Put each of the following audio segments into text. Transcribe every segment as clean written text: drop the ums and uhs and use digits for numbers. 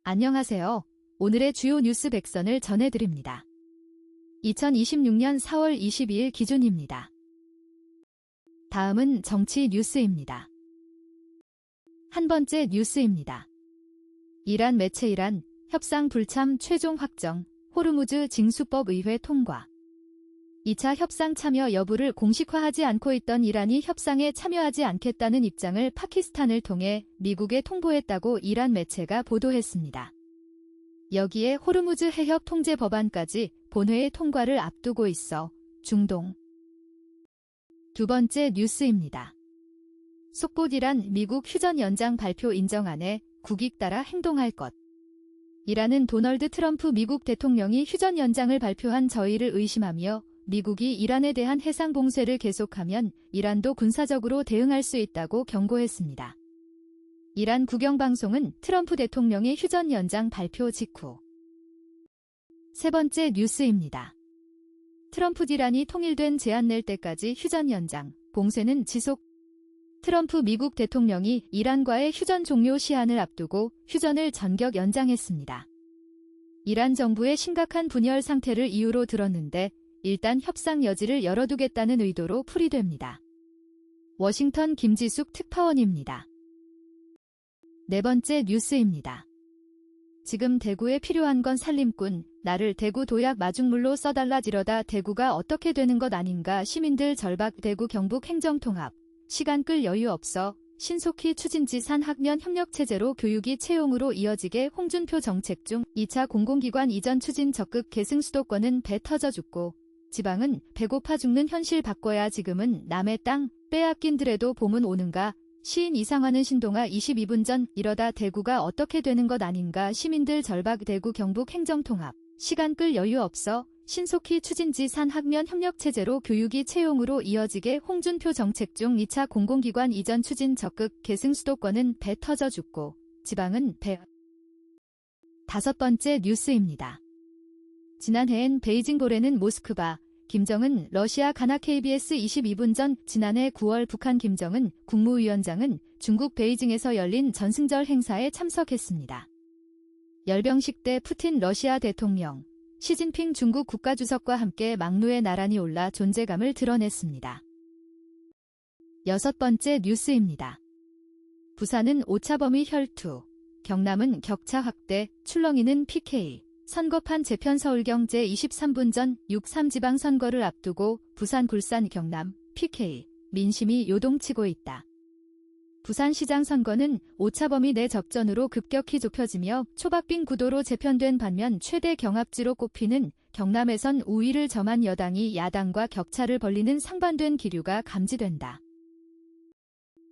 안녕하세요. 오늘의 주요 뉴스 100선을 전해드립니다. 2026년 4월 22일 기준입니다. 다음은 정치 뉴스입니다. 한 번째 뉴스입니다. 이란 매체 이란 협상 불참 최종 확정, 호르무즈 징수법 의회 통과. 2차 협상 참여 여부를 공식화하지 않고 있던 이란이 협상에 참여하지 않겠다는 입장을 파키스탄을 통해 미국에 통보했다고 이란 매체가 보도했습니다. 여기에 호르무즈 해협 통제 법안까지 본회의 통과를 앞두고 있어 중동. 두 번째 뉴스입니다. 속보 이란 미국 휴전 연장 발표 인정안에 국익 따라 행동할 것. 이란은 도널드 트럼프 미국 대통령이 휴전 연장을 발표한 저의를 의심하며 미국이 이란에 대한 해상 봉쇄를 계속하면 이란도 군사적으로 대응할 수 있다고 경고했습니다. 이란 국영방송은 트럼프 대통령의 휴전 연장 발표 직후. 세 번째 뉴스입니다. 트럼프 이란이 통일된 제안 낼 때까지 휴전 연장, 봉쇄는 지속. 트럼프 미국 대통령이 이란과의 휴전 종료 시한을 앞두고 휴전을 전격 연장했습니다. 이란 정부의 심각한 분열 상태를 이유로 들었는데 일단 협상 여지를 열어두겠다는 의도로 풀이됩니다. 워싱턴 김지숙 특파원입니다. 네 번째 뉴스입니다. 지금 대구에 필요한 건 살림꾼, 나를 대구 도약 마중물로 써달라 지러다 대구가 어떻게 되는 것 아닌가. 시민들 절박. 대구 경북 행정통합, 시간 끌 여유 없어 신속히 추진지산 학년 협력체제로 교육이 채용으로 이어지게. 홍준표 정책 중 2차 공공기관 이전 추진 적극 계승. 수도권은 배 터져 죽고 지방은 배고파 죽는 현실 바꿔야. 지금은 남의 땅 빼앗긴들에도 봄은 오는가. 시인 이상화는 신동아 22분 전 이러다 대구가 어떻게 되는 것 아닌가. 시민들 절박. 대구 경북 행정통합, 시간 끌 여유 없어 신속히 추진지산 학년 협력체제로 교육이 채용으로 이어지게. 홍준표 정책 중 2차 공공기관 이전 추진 적극 계승. 수도권은 배 터져 죽고 지방은 배. 다섯 번째 뉴스입니다. 지난해엔 베이징 보래는 모스크바, 김정은 러시아 가나. KBS 22분 전 지난해 9월 북한 김정은 국무위원장은 중국 베이징에서 열린 전승절 행사에 참석했습니다. 열병식 때 푸틴 러시아 대통령, 시진핑 중국 국가주석과 함께 막루에 나란히 올라 존재감을 드러냈습니다. 여섯 번째 뉴스입니다. 부산은 오차범위 혈투, 경남은 격차 확대, 출렁이는 PK. 선거판 재편. 서울경 제23분 전 6.3 지방선거를 앞두고 부산, 굴산, 경남, PK, 민심이 요동치고 있다. 부산시장 선거는 오차범위 내 접전으로 급격히 좁혀지며 초박빙 구도로 재편된 반면 최대 경합지로 꼽히는 경남에선 우위를 점한 여당이 야당과 격차를 벌리는 상반된 기류가 감지된다.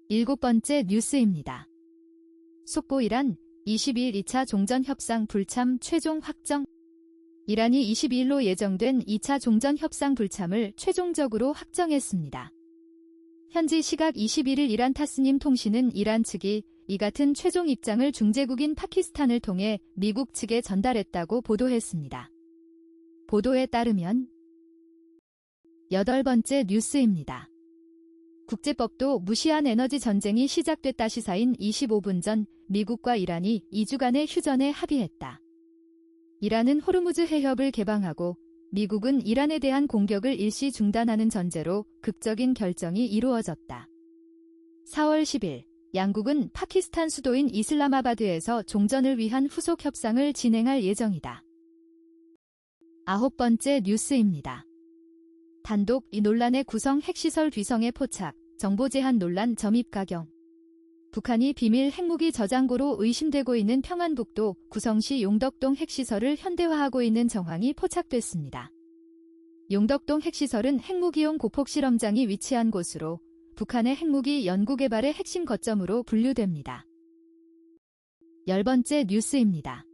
일곱 번째 뉴스입니다. 속보 이란 22일 2차 종전협상 불참 최종 확정. 이란이 22일로 예정된 2차 종전협상 불참을 최종적으로 확정했습니다. 현지 시각 21일 이란 타스님 통신은 이란 측이 이 같은 최종 입장을 중재국인 파키스탄을 통해 미국 측에 전달했다고 보도했습니다. 보도에 따르면 여덟 번째 뉴스입니다. 국제법도 무시한 에너지 전쟁이 시작됐다. 시사인 25분 전 미국과 이란이 2주간의 휴전에 합의했다. 이란은 호르무즈 해협을 개방하고 미국은 이란에 대한 공격을 일시 중단하는 전제로 극적인 결정이 이루어졌다. 4월 10일 양국은 파키스탄 수도인 이슬라마바드에서 종전을 위한 후속 협상을 진행할 예정이다. 아홉 번째 뉴스입니다. 단독 이 논란의 구성 핵시설 위성의 포착, 정보 제한 논란. 점입 가경. 북한이 비밀 핵무기 저장고로 의심되고 있는 평안북도 구성시 용덕동 핵시설을 현대화하고 있는 정황이 포착됐습니다. 용덕동 핵시설은 핵무기용 고폭실험장이 위치한 곳으로 북한의 핵무기 연구개발의 핵심 거점으로 분류됩니다. 열 번째 뉴스입니다.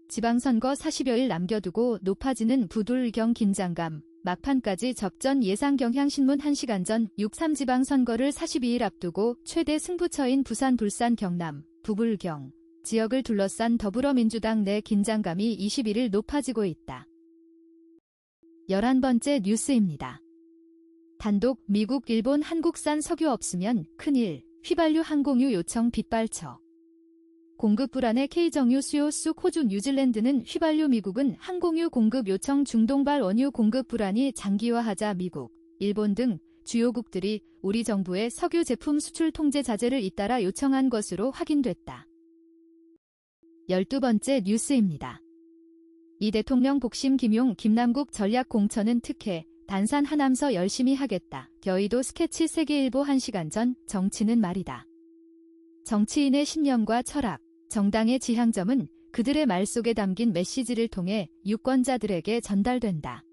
지방선거 40여일 남겨두고 높아지는 부들경 긴장감. 막판까지 접전 예상. 경향신문 1시간 전 6.3 지방선거를 42일 앞두고 최대 승부처인 부산, 불산, 경남, 부불경 지역을 둘러싼 더불어민주당 내 긴장감이 21일 높아지고 있다. 11번째 뉴스입니다. 단독 미국, 일본, 한국산 석유 없으면 큰일. 휘발유 항공유 요청 빗발쳐. 공급 불안의 K정유 수요 쑥 호주 뉴질랜드는 휘발유 미국은 항공유 공급 요청 중동발 원유 공급 불안이 장기화하자 미국, 일본 등 주요국들이 우리 정부의 석유 제품 수출 통제 자제를 잇따라 요청한 것으로 확인됐다. 12번째 뉴스입니다. 이 대통령 복심 김용 김남국 전략공천은 특혜, 단산 하남서 열심히 하겠다. 여의도 스케치 세계일보 1시간 전 정치는 말이다. 정치인의 신념과 철학, 정당의 지향점은 그들의 말 속에 담긴 메시지를 통해 유권자들에게 전달된다.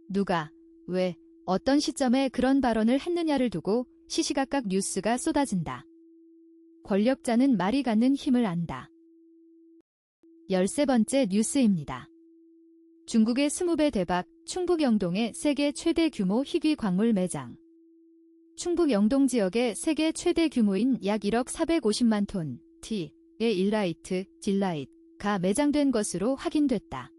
누가, 왜, 어떤 시점에 그런 발언을 했느냐를 두고 시시각각 뉴스가 쏟아진다. 권력자는 말이 갖는 힘을 안다. 13번째 뉴스입니다. 중국의 20배 대박, 충북 영동의 세계 최대 규모 희귀 광물 매장. 충북 영동 지역의 세계 최대 규모인 약 1억 450만 톤 T의 일라이트, 질라이트가 매장된 것으로 확인됐다.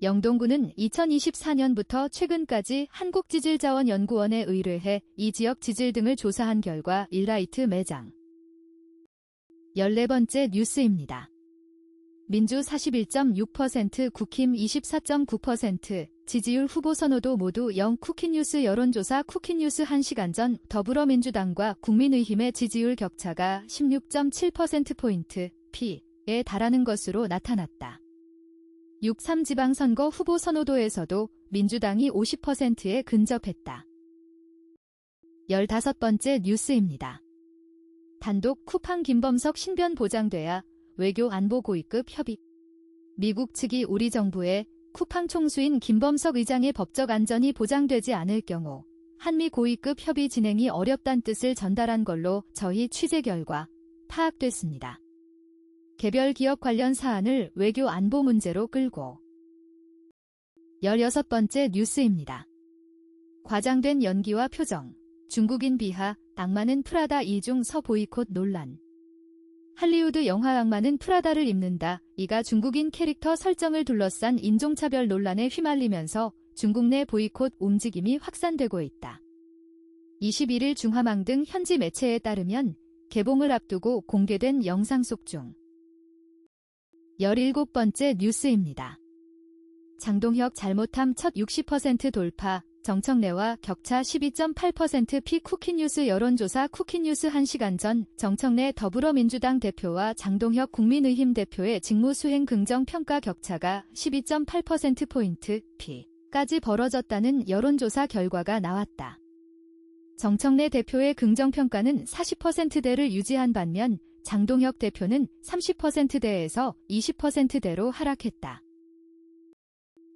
영동구는 2024년부터 최근까지 한국지질자원연구원에 의뢰해 이 지역 지질 등을 조사한 결과 일라이트 매장. 14번째 뉴스입니다. 민주 41.6%, 국힘 24.9%, 지지율 후보 선호도 모두 0. 쿠키뉴스 여론조사 쿠키뉴스 1시간 전 더불어민주당과 국민의힘의 지지율 격차가 16.7%포인트 P에 달하는 것으로 나타났다. 6.3 지방선거 후보 선호도에서도 민주당이 50%에 근접했다. 15번째 뉴스입니다. 단독 쿠팡 김범석 신변 보장돼야 외교 안보 고위급 협의. 미국 측이 우리 정부에 쿠팡 총수인 김범석 의장의 법적 안전이 보장되지 않을 경우 한미 고위급 협의 진행이 어렵다는 뜻을 전달한 걸로 저희 취재 결과 파악됐습니다. 개별 기업 관련 사안을 외교 안보 문제로 끌고. 16번째 뉴스입니다. 과장된 연기와 표정, 중국인 비하, 악마는 프라다 2중 서 보이콧 논란. 할리우드 영화 악마는 프라다를 입는다. 이가 중국인 캐릭터 설정을 둘러싼 인종차별 논란에 휘말리면서 중국 내 보이콧 움직임이 확산되고 있다. 21일 중화망 등 현지 매체에 따르면 개봉을 앞두고 공개된 영상 속 중 17번째 뉴스입니다. 장동혁 잘못함 첫 60% 돌파, 정청래와 격차 12.8% P 쿠키뉴스 여론조사 쿠키뉴스 1시간 전 정청래 더불어민주당 대표와 장동혁 국민의힘 대표의 직무수행 긍정평가 격차가 12.8%포인트 P까지 벌어졌다는 여론조사 결과가 나왔다. 정청래 대표의 긍정평가는 40%대를 유지한 반면 장동혁 대표는 30%대에서 20%대로 하락했다.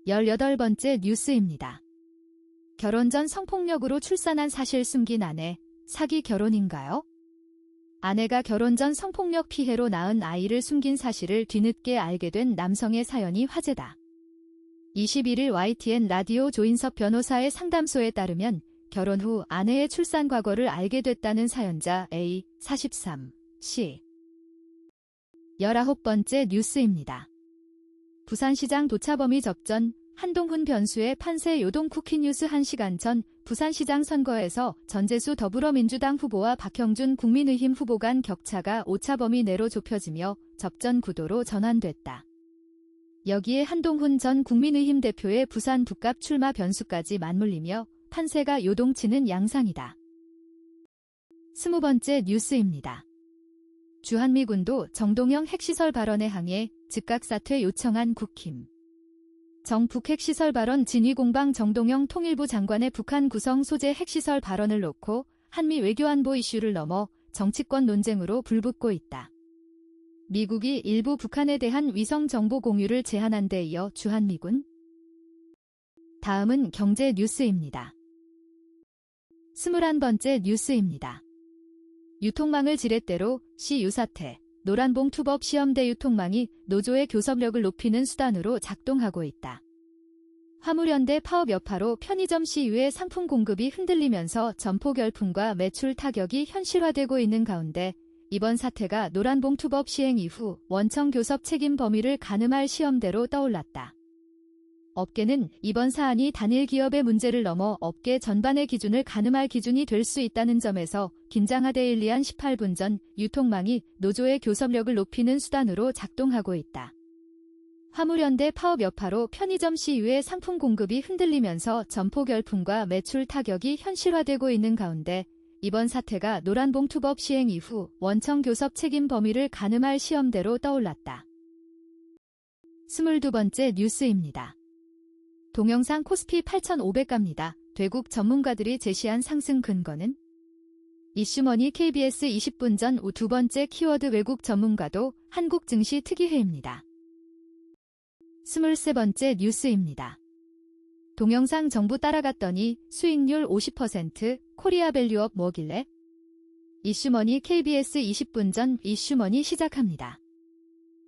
18번째 뉴스입니다. 결혼 전 성폭력으로 출산한 사실 숨긴 아내, 사기 결혼인가요? 아내가 결혼 전 성폭력 피해로 낳은 아이를 숨긴 사실을 뒤늦게 알게 된 남성의 사연이 화제다. 21일 YTN 라디오 조인섭 변호사의 상담소에 따르면 결혼 후 아내의 출산 과거를 알게 됐다는 사연자 A, 43, 씨. 19번째 뉴스입니다. 부산시장 도차범위 접전, 한동훈 변수의 판세 요동 쿠키뉴스 1시간 전 부산시장 선거에서 전재수 더불어민주당 후보와 박형준 국민의힘 후보 간 격차가 오차범위 내로 좁혀지며 접전 구도로 전환됐다. 여기에 한동훈 전 국민의힘 대표의 부산 북갑 출마 변수까지 맞물리며 판세가 요동치는 양상이다. 20번째 뉴스입니다. 주한미군도 정동영 핵시설 발언에 항해 즉각 사퇴 요청한 국힘. 정북 핵시설 발언 진위공방 정동영 통일부 장관의 북한 구성 소재 핵시설 발언을 놓고 한미 외교안보 이슈를 넘어 정치권 논쟁으로 불붙고 있다. 미국이 일부 북한에 대한 위성 정보 공유를 제한한 데 이어 주한미군. 다음은 경제 뉴스입니다. 21번째 뉴스입니다. 유통망을 지렛대로 CU 사태, 노란봉투법 시험대 유통망이 노조의 교섭력을 높이는 수단으로 작동하고 있다. 화물연대 파업 여파로 편의점 CU의 상품 공급이 흔들리면서 점포 결품과 매출 타격이 현실화되고 있는 가운데 이번 사태가 노란봉투법 시행 이후 원청 교섭 책임 범위를 가늠할 시험대로 떠올랐다. 업계는 이번 사안이 단일 기업의 문제를 넘어 업계 전반의 기준을 가늠할 기준이 될 수 있다는 점에서 긴장하데일리한 18분 전 유통망이 노조의 교섭력을 높이는 수단으로 작동하고 있다. 화물연대 파업 여파로 편의점 CU의 상품 공급이 흔들리면서 점포 결품과 매출 타격이 현실화되고 있는 가운데 이번 사태가 노란봉투법 시행 이후 원청 교섭 책임 범위를 가늠할 시험대로 떠올랐다. 22번째 뉴스입니다. 동영상 코스피 8,500가입니다. 외국 전문가들이 제시한 상승 근거는? 이슈머니 KBS 20분 전 두 번째 키워드 외국 전문가도 한국 증시 특이해입니다. 23번째 뉴스입니다. 동영상 정부 따라갔더니 수익률 50% 코리아 밸류업 뭐길래? 이슈머니 KBS 20분 전 이슈머니 시작합니다.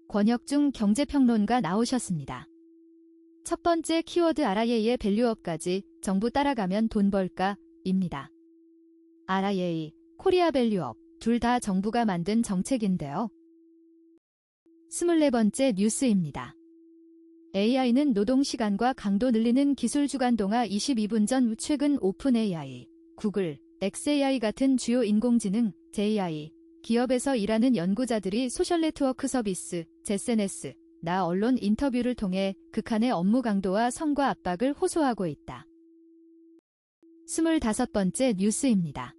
권혁중 경제평론가 나오셨습니다. 첫 번째 키워드 RIA의 밸류업까지 정부 따라가면 돈 벌까? 입니다. RIA, 코리아 밸류업 둘 다 정부가 만든 정책인데요. 24번째 뉴스입니다. AI는 노동시간과 강도 늘리는 기술 주간동화 22분 전 최근 오픈AI, 구글, xAI 같은 주요 인공지능, JI, 기업에서 일하는 연구자들이 소셜네트워크 서비스, SNS, 나 언론 인터뷰를 통해 극한의 업무 강도와 성과 압박을 호소하고 있다. 25번째 뉴스입니다.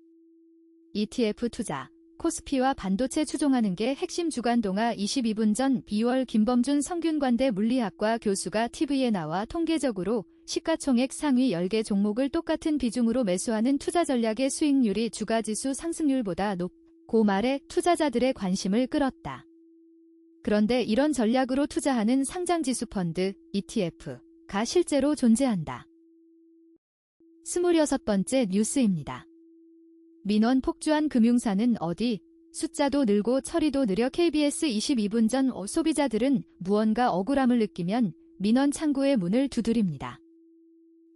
ETF 투자, 코스피와 반도체 추종하는 게 핵심 주간동화 22분 전 비월 김범준 성균관대 물리학과 교수가 TV에 나와 통계적으로 시가총액 상위 10개 종목을 똑같은 비중으로 매수하는 투자 전략의 수익률이 주가지수 상승률보다 높고 말해 투자자들의 관심을 끌었다. 그런데 이런 전략으로 투자하는 상장지수 펀드, ETF가 실제로 존재한다. 26번째 뉴스입니다. 민원 폭주한 금융사는 어디? 숫자도 늘고 처리도 느려 KBS 22분 전 소비자들은 무언가 억울함을 느끼면 민원 창구의 문을 두드립니다.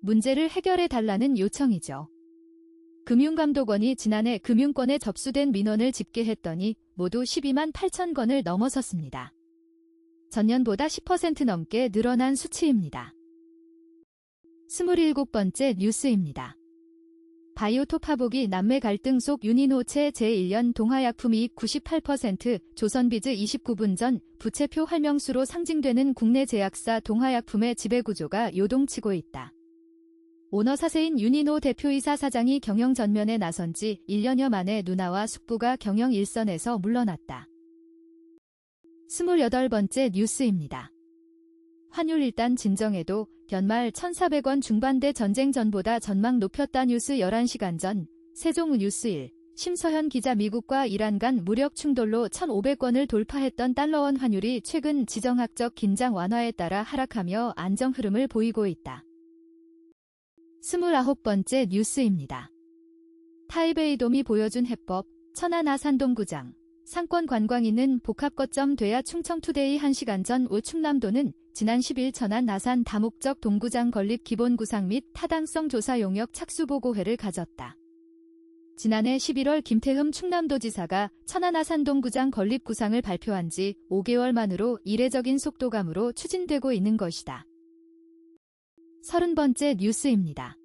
문제를 해결해달라는 요청이죠. 금융감독원이 지난해 금융권에 접수된 민원을 집계했더니 모두 12만 8천 건을 넘어섰습니다. 전년보다 10% 넘게 늘어난 수치입니다. 27번째 뉴스입니다. 바이오톱 화복이 남매 갈등 속 유니노체 제1년 동화약품 이익 98%, 조선비즈 29분 전 부채표 활명수로 상징되는 국내 제약사 동화약품의 지배구조가 요동치고 있다. 오너 사세인 유니노 대표이사 사장이 경영 전면에 나선 지 1년여 만에 누나와 숙부가 경영 일선에서 물러났다. 28번째 뉴스입니다. 환율 일단 진정해도 연말 1,400원 중반대 전쟁 전보다 전망 높였다. 뉴스 11시간 전 세종 뉴스 1 심서현 기자 미국과 이란 간 무력 충돌로 1,500원을 돌파했던 달러원 환율이 최근 지정학적 긴장 완화에 따라 하락하며 안정 흐름을 보이고 있다. 29번째 뉴스입니다. 타이베이돔이 보여준 해법, 천안 아산동구장, 상권 관광 있는 복합거점 돼야 충청투데이 1시간 전 충남도는 지난 10일 천안 아산 다목적 동구장 건립 기본 구상 및 타당성 조사 용역 착수보고회를 가졌다. 지난해 11월 김태흠 충남도지사가 천안 아산동구장 건립 구상을 발표한 지 5개월 만으로 이례적인 속도감으로 추진되고 있는 것이다. 30번째 뉴스입니다.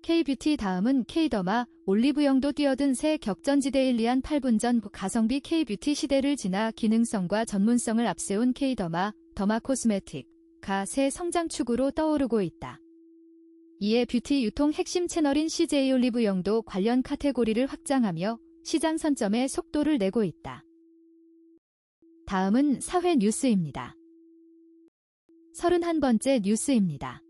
K뷰티 다음은 K더마, 올리브영도 뛰어든 새 격전지데일리한 8분 전 가성비 K뷰티 시대를 지나 기능성과 전문성을 앞세운 K더마, 더마코스메틱가 새 성장축으로 떠오르고 있다. 이에 뷰티 유통 핵심 채널인 CJ 올리브영도 관련 카테고리를 확장하며 시장 선점에 속도를 내고 있다. 다음은 사회 뉴스입니다. 31번째 뉴스입니다.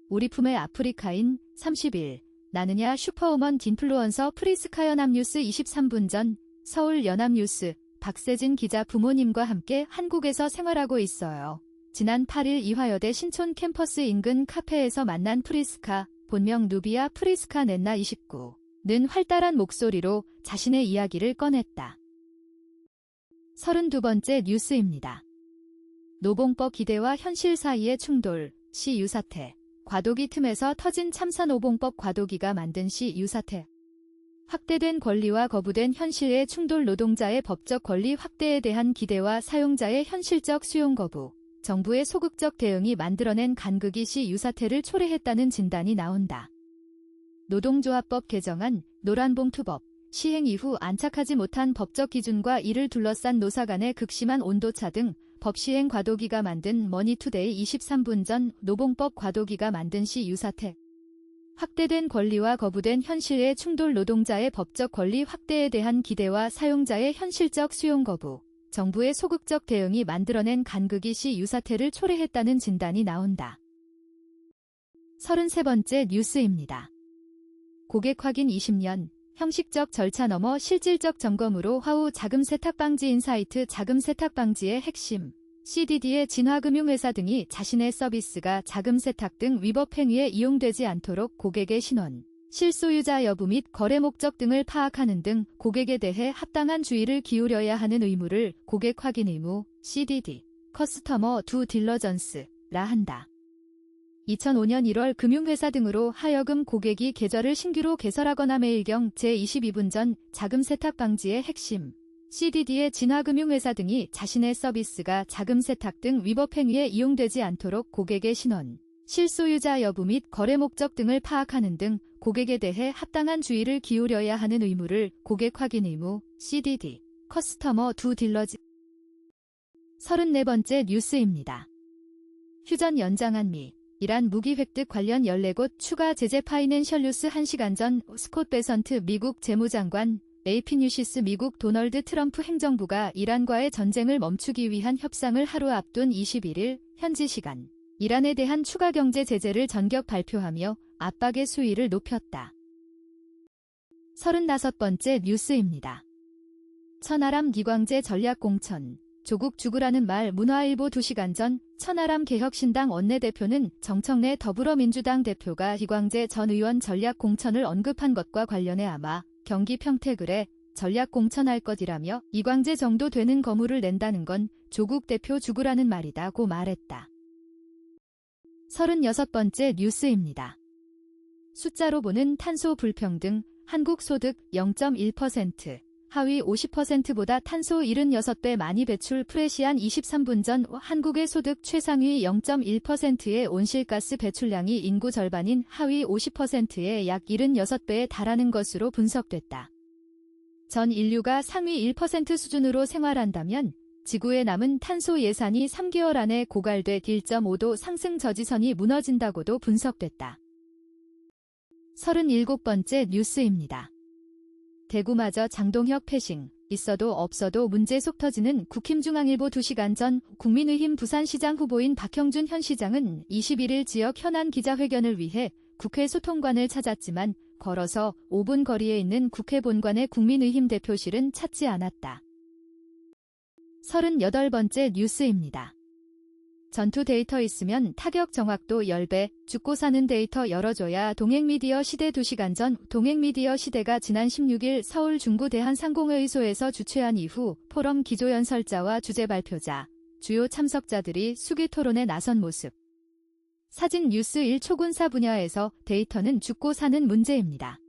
우리 품의 아프리카인 30일 나느냐 슈퍼우먼 딘플루언서 프리스카 연합뉴스 23분 전 서울 연합뉴스 박세진 기자 부모님과 함께 한국에서 생활하고 있어요. 지난 8일 이화여대 신촌 캠퍼스 인근 카페에서 만난 프리스카, 본명 누비아 프리스카 넷나 29는 활달한 목소리로 자신의 이야기를 꺼냈다. 32번째 뉴스입니다. 노봉법 기대와 현실 사이의 충돌, 시 유사태. 과도기 틈에서 터진 참사노봉법 과도기가 만든 시 유사태. 확대된 권리와 거부된 현실의 충돌 노동자의 법적 권리 확대에 대한 기대와 사용자의 현실적 수용 거부. 정부의 소극적 대응이 만들어낸 간극이 시 유사태를 초래했다는 진단이 나온다. 노동조합법 개정안, 노란봉투법, 시행 이후 안착하지 못한 법적 기준과 이를 둘러싼 노사 간의 극심한 온도차 등 법 시행 과도기가 만든 머니투데이 23분 전 노봉법 과도기가 만든 시 유사태. 확대된 권리와 거부된 현실의 충돌 노동자의 법적 권리 확대에 대한 기대와 사용자의 현실적 수용 거부. 정부의 소극적 대응이 만들어낸 간극이 시 유사태를 초래했다는 진단이 나온다. 33번째 뉴스입니다. 고객 확인 20년, 형식적 절차 넘어 실질적 점검으로 화우 자금 세탁 방지 인사이트 자금 세탁 방지의 핵심, CDD의 진화금융회사 등이 자신의 서비스가 자금 세탁 등 위법 행위에 이용되지 않도록 고객의 신원, 실소유자 여부 및 거래 목적 등을 파악하는 등 고객에 대해 합당한 주의를 기울여야 하는 의무를 고객 확인 의무, CDD, 커스터머 두 딜러전스라 한다. 2005년 1월 금융회사 등으로 하여금 고객이 계좌를 신규로 개설하거나 매일경 제22분 전 자금 세탁 방지의 핵심, CDD의 진화금융회사 등이 자신의 서비스가 자금 세탁 등 위법 행위에 이용되지 않도록 고객의 신원, 실소유자 여부 및 거래 목적 등을 파악하는 등 고객에 대해 합당한 주의를 기울여야 하는 의무를 고객 확인 의무, CDD, 커스터머 두 딜러즈. 34번째 뉴스입니다. 휴전 연장안 미, 이란 무기 획득 관련 14곳 추가 제재 파이낸셜 뉴스 1시간 전 스콧 베선트 미국 재무장관, 에이피뉴시스 미국 도널드 트럼프 행정부가 이란과의 전쟁을 멈추기 위한 협상을 하루 앞둔 21일 현지 시간 이란에 대한 추가 경제 제재를 전격 발표하며 압박의 수위를 높였다. 35번째 뉴스입니다. 천하람 기광제 전략공천, 조국 죽으라는 말 문화일보 2시간 전 천하람 개혁신당 원내대표는 정청래 더불어민주당 대표가 기광제 전 의원 전략공천을 언급한 것과 관련해 아마 경기 평택을에 전략공천할 것이라며 이광재 정도 되는 거물을 낸다는 건 조국 대표 죽으라는 말이다고 말했다. 36번째 뉴스입니다. 숫자로 보는 탄소 불평등, 한국 소득 0.1%, 하위 50%보다 탄소 76배 많이 배출 프레시안 23분 전 한국의 소득 최상위 0.1%의 온실가스 배출량이 인구 절반인 하위 50%의 약 76배에 달하는 것으로 분석됐다. 전 인류가 상위 1% 수준으로 생활한다면 지구에 남은 탄소 예산이 3개월 안에 고갈돼 1.5도 상승 저지선이 무너진다고도 분석됐다. 37번째 뉴스입니다. 대구마저 장동혁 패싱, 있어도 없어도 문제 속 터지는 국힘중앙일보 2시간 전 국민의힘 부산시장 후보인 박형준 현 시장은 21일 지역 현안 기자회견을 위해 국회 소통관을 찾았지만 걸어서 5분 거리에 있는 국회 본관의 국민의힘 대표실은 찾지 않았다. 38번째 뉴스입니다. 전투 데이터 있으면 타격 정확도 10배, 죽고 사는 데이터 열어줘야 동행미디어 시대 2시간 전 동행미디어 시대가 지난 16일 서울 중구대한상공회의소에서 주최한 이후 포럼 기조연설자와 주제 발표자, 주요 참석자들이 수기 토론에 나선 모습. 사진 뉴스 1초군사 분야에서 데이터는 죽고 사는 문제입니다.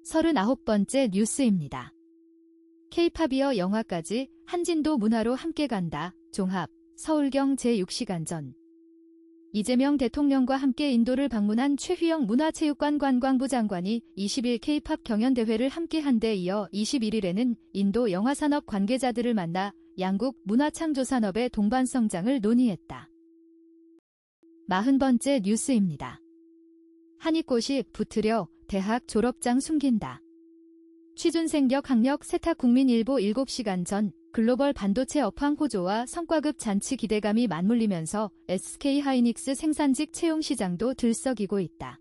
39번째 뉴스입니다. K-팝이어 영화까지 한진도 문화로 함께 간다. 종합. 서울경 제6시간 전 이재명 대통령과 함께 인도를 방문한 최휘영 문화체육관 관광부 장관이 20일 K-팝 경연대회를 함께한 데 이어 21일에는 인도 영화산업 관계자들을 만나 양국 문화창조산업의 동반 성장을 논의했다. 40번째 뉴스입니다. 한의꽃이 붙으려 대학 졸업장 숨긴다. 취준생력 학력 세탁 국민일보 7시간 전 글로벌 반도체 업황 호조와 성과급 잔치 기대감이 맞물리면서 SK하이닉스 생산직 채용 시장도 들썩이고 있다.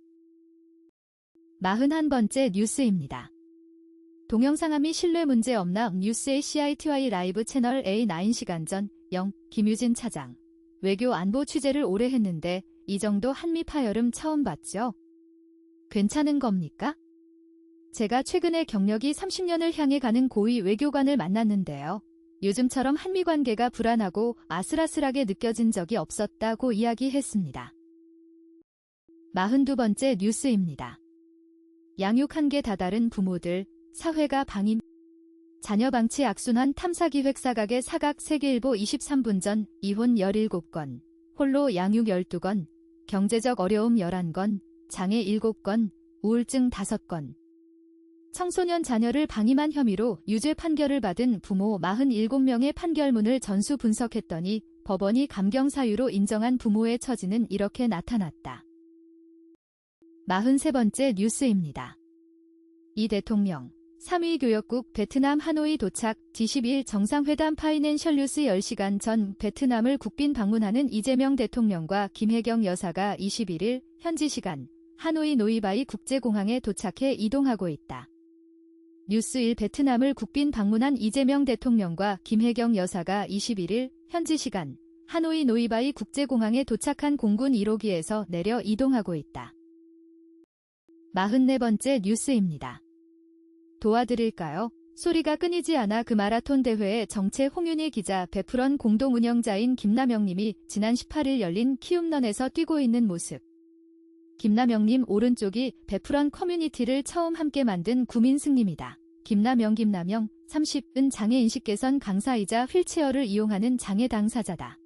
41번째 뉴스입니다. 동영상함이 신뢰 문제 없나 뉴스의 CITY 라이브 채널 A9시간 전 김유진 차장. 외교 안보 취재를 오래 했는데 이 정도 한미 파열음 처음 봤죠? 괜찮은 겁니까? 제가 최근에 경력이 30년을 향해 가는 고위 외교관을 만났는데요. 요즘처럼 한미 관계가 불안하고 아슬아슬하게 느껴진 적이 없었다고 이야기했습니다. 42번째 뉴스입니다. 양육 한계 다다른 부모들, 사회가 방임. 자녀 방치 악순환 탐사기획 사각의 사각 세계일보 23분 전 이혼 17건, 홀로 양육 12건, 경제적 어려움 11건, 장애 7건, 우울증 5건. 청소년 자녀를 방임한 혐의로 유죄 판결을 받은 부모 47명의 판결문을 전수 분석했더니 법원이 감경 사유로 인정한 부모의 처지는 이렇게 나타났다. 43번째 뉴스입니다. 이 대통령 3위 교역국 베트남 하노이 도착 D11 정상회담 파이낸셜 뉴스 10시간 전 베트남을 국빈 방문하는 이재명 대통령과 김혜경 여사가 21일 현지 시간 하노이 노이바이 국제공항에 도착해 이동하고 있다. 뉴스1 베트남을 국빈 방문한 이재명 대통령과 김혜경 여사가 21일 현지 시간 하노이 노이바이 국제공항에 도착한 공군 1호기에서 내려 이동하고 있다. 44번째 뉴스입니다. 도와드릴까요? 소리가 끊이지 않아 그 마라톤 대회에 정체 홍윤희 기자 베프런 공동 운영자인 김남영님이 지난 18일 열린 키움런에서 뛰고 있는 모습. 김남영님 오른쪽이 베프런 커뮤니티를 처음 함께 만든 구민승님이다. 김남영 30은 장애인식 개선 강사이자 휠체어를 이용하는 장애 당사자다.